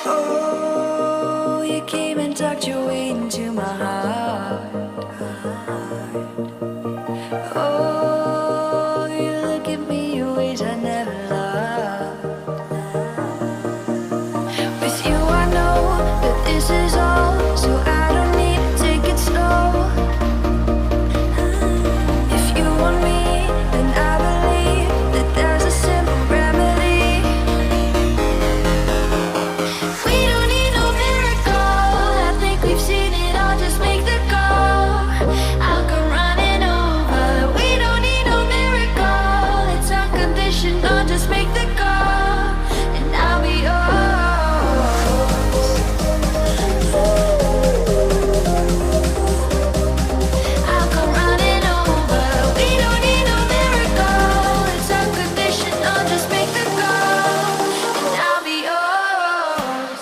Oh, you came and tucked your way into my heart. Oh, you look at me in ways I never loved. With you I know that this is all, so I don't need to take it slow. If you want me, then I believe that there's a simple remedy. We don't need no miracle, I think we've seen it all, just make the call. I'll come running over. We don't need no miracle, it's unconditional, just make the call, and I'll be yours. I'll come running over. We don't need no miracle, it's unconditional, just make the call, and I'll be yours.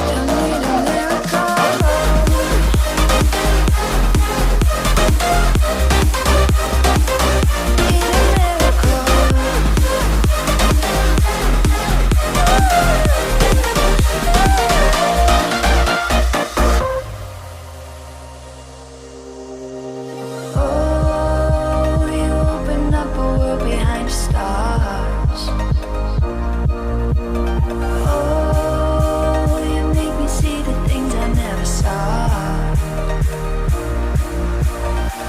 Don't need a miracle. Need a Oh, you open up a world behind the stars. Oh, you make me see the things I never saw.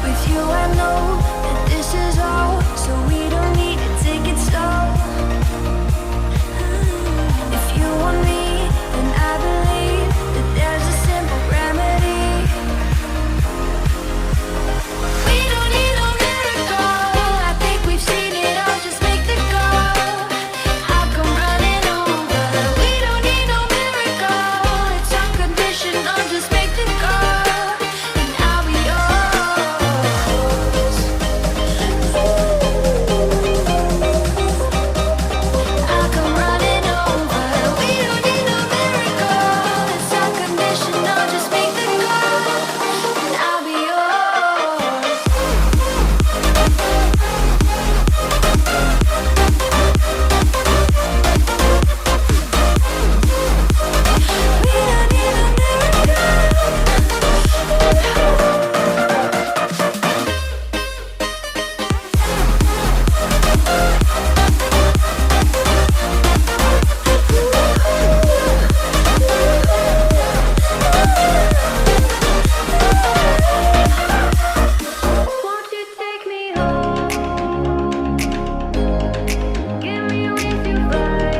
With you I know that this is all, so we don't need to take it slow. If you want me, then I believe that there's a simple remedy. We don't need no miracle, I think we've seen it all, just make the call. I'll come running over. We don't need no miracle, it's unconditional, just make the call, and I'll be yours. I'll come running over. We don't need no miracle, it's unconditional, just make the call, and I'll be yours. We don't need a Won't you take me home? Give me wings to fly.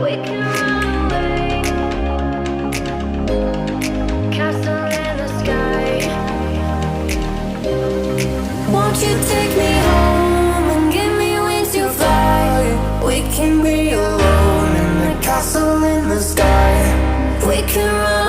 We can run away. Castle in the sky. Won't you take me home and give me wings to fly? We can be alone in the castle in the sky. We can run